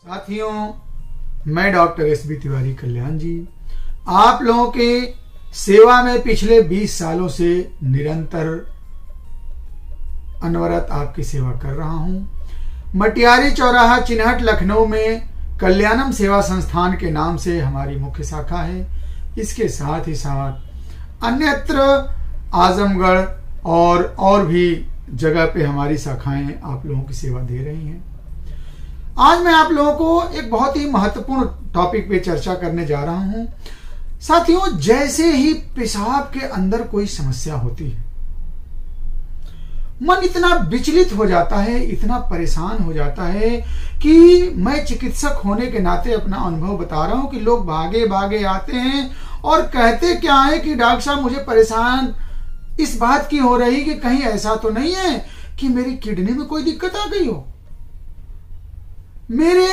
साथियों, मैं doctor S.B.. Tiwari कल्याण जी आप लोगों के सेवा में पिछले 20 सालों से निरंतर अनवरत आपकी सेवा कर रहा हूं। मटियारी चौराहा चिन्हट लखनऊ में कल्याणम सेवा संस्थान के नाम से हमारी मुख्य शाखा है। इसके साथ ही साथ अन्यत्र आजमगढ़ और भी जगह पे हमारी शाखाएं आप लोगों की सेवा दे रही हैं। आज मैं आप लोगों को एक बहुत ही महत्वपूर्ण टॉपिक पे चर्चा करने जा रहा हूं। साथियों, जैसे ही पेशाब के अंदर कोई समस्या होती है, मन इतना विचलित हो जाता है, इतना परेशान हो जाता है कि मैं चिकित्सक होने के नाते अपना अनुभव बता रहा हूं कि लोग भागे भागे आते हैं और कहते क्या है कि डॉक्टर साहब मुझे परेशान इस बात की हो रही कि कहीं ऐसा तो नहीं है कि मेरी किडनी में कोई दिक्कत आ गई हो, मेरे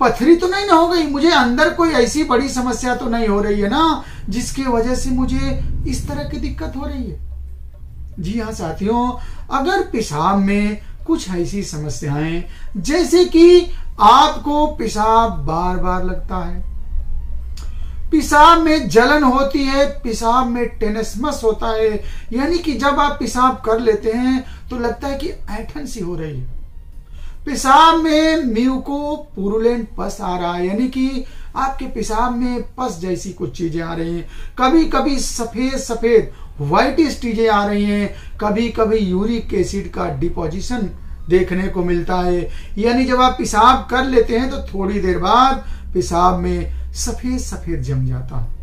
पथरी तो नहीं ना हो गई, मुझे अंदर कोई ऐसी बड़ी समस्या तो नहीं हो रही है ना जिसकी वजह से मुझे इस तरह की दिक्कत हो रही है। जी हाँ साथियों, अगर पेशाब में कुछ ऐसी समस्याएं जैसे कि आपको पेशाब बार बार लगता है, पेशाब में जलन होती है, पेशाब में टेनेस्मस होता है, यानी कि जब आप पेशाब कर लेते हैं तो लगता है कि ऐंठन सी हो रही है, पेशाब में म्यूकोपुरुलेंट पस आ रहा है, यानी कि आपके पेशाब में पस जैसी कुछ चीजें आ रही हैं, कभी कभी सफेद सफेद व्हाइटिश चीजें आ रही हैं, कभी कभी यूरिक एसिड का डिपोजिशन देखने को मिलता है, यानी जब आप पेशाब कर लेते हैं तो थोड़ी देर बाद पेशाब में सफेद सफेद जम जाता है।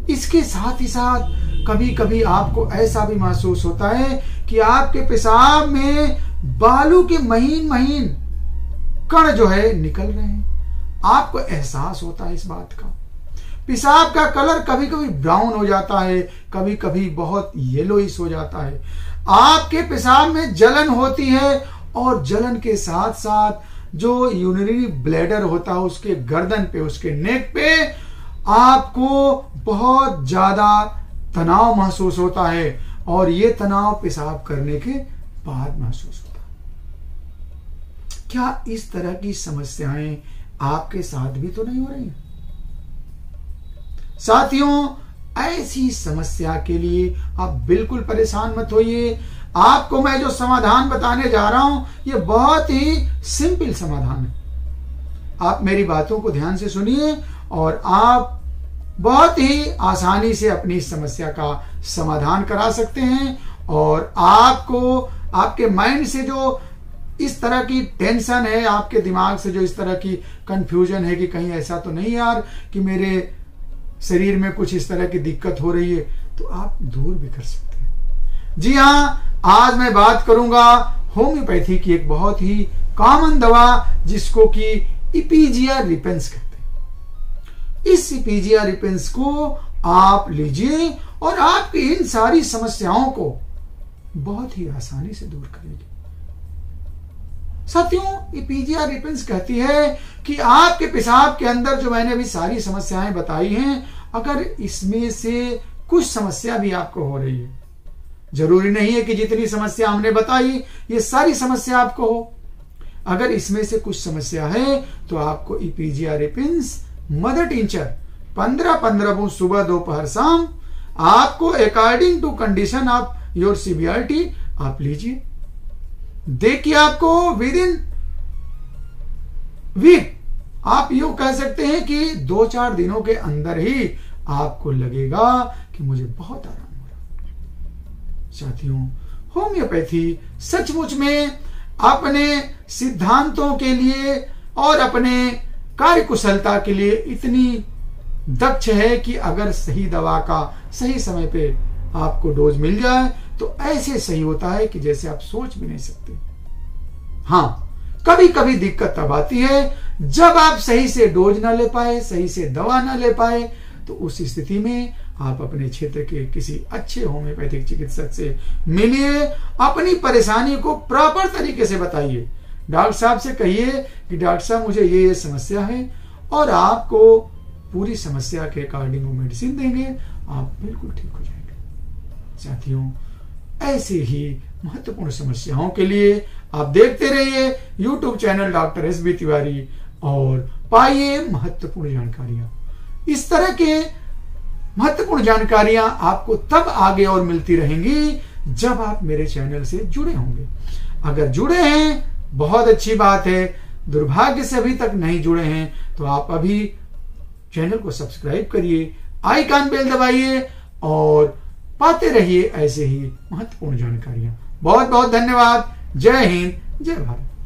इसके साथ ही साथ कभी कभी आपको ऐसा भी महसूस होता है कि आपके पेशाब में बालू के महीन महीन कण जो है निकल रहे हैं, आपको एहसास होता है इस बात का। पेशाब का कलर कभी कभी ब्राउन हो जाता है, कभी कभी बहुत येलोइश हो जाता है, आपके पेशाब में जलन होती है और जलन के साथ साथ जो यूरिनरी ब्लैडर होता है उसके गर्दन पे, उसके नेक पे आपको बहुत ज्यादा तनाव महसूस होता है और ये तनाव पेशाब करने के बाद महसूस होता है। क्या इस तरह की समस्याएं आपके साथ भी तो नहीं हो रही? साथियों, ऐसी समस्या के लिए आप बिल्कुल परेशान मत होइए। आपको मैं जो समाधान बताने जा रहा हूं ये बहुत ही सिंपल समाधान है। आप मेरी बातों को ध्यान से सुनिए और आप बहुत ही आसानी से अपनी इस समस्या का समाधान करा सकते हैं और आपको आपके माइंड से जो इस तरह की टेंशन है, आपके दिमाग से जो इस तरह की कंफ्यूजन है कि कहीं ऐसा तो नहीं यार कि मेरे शरीर में कुछ इस तरह की दिक्कत हो रही है, तो आप दूर भी कर सकते हैं। जी हाँ, आज मैं बात करूंगा होम्योपैथी की एक बहुत ही कॉमन दवा जिसको कि इपीजिया रिपेंस कहते हैं। इस इपीजिया रिपेंस को आप लीजिए और आपकी इन सारी समस्याओं को बहुत ही आसानी से दूर करेगी। साथियों, इपीजिया रिपेंस कहती है कि आपके पेशाब के अंदर जो मैंने अभी सारी समस्याएं बताई हैं, अगर इसमें से कुछ समस्या भी आपको हो रही है, जरूरी नहीं है कि जितनी समस्या हमने बताई ये सारी समस्या आपको हो, अगर इसमें से कुछ समस्या है तो आपको इपीजिया रिपेंस मदर टिंचर 15-15 बूंद सुबह दोपहर शाम आपको according to condition of your severity आप लीजिए। देखिए आपको विद इन वीक, आप यूं कह सकते हैं कि 2-4 दिनों के अंदर ही आपको लगेगा कि मुझे बहुत आराम हो रहा। साथियों, होम्योपैथी सचमुच में अपने सिद्धांतों के लिए और अपने कार्यकुशलता के लिए इतनी दक्ष है कि अगर सही दवा का सही समय पे आपको डोज मिल जाए तो ऐसे सही होता है कि जैसे आप सोच भी नहीं सकते। हाँ, कभी कभी दिक्कत तब आती है जब आप सही से डोज ना ले पाए, सही से दवा ना ले पाए, तो उस स्थिति में आप अपने क्षेत्र के किसी अच्छे होम्योपैथिक चिकित्सक से मिलिए, अपनी परेशानी को प्रॉपर तरीके से बताइए। डॉक्टर साहब से कहिए कि डॉक्टर साहब मुझे ये समस्या है, और आपको पूरी समस्या के अकॉर्डिंग वो मेडिसिन देंगे, आप बिल्कुल ठीक हो जाएंगे। साथियों, ऐसे ही महत्वपूर्ण समस्याओं के लिए आप देखते रहिए YouTube channel doctor S.B.. Tiwari और पाइए महत्वपूर्ण जानकारियां। इस तरह के महत्वपूर्ण जानकारियां आपको तब आगे और मिलती रहेंगी जब आप मेरे चैनल से जुड़े होंगे। अगर जुड़े हैं बहुत अच्छी बात है, दुर्भाग्य से अभी तक नहीं जुड़े हैं तो आप अभी चैनल को सब्सक्राइब करिए, आइकन बेल दबाइए और पाते रहिए ऐसे ही महत्वपूर्ण जानकारियां। बहुत बहुत धन्यवाद। जय हिंद, जय भारत।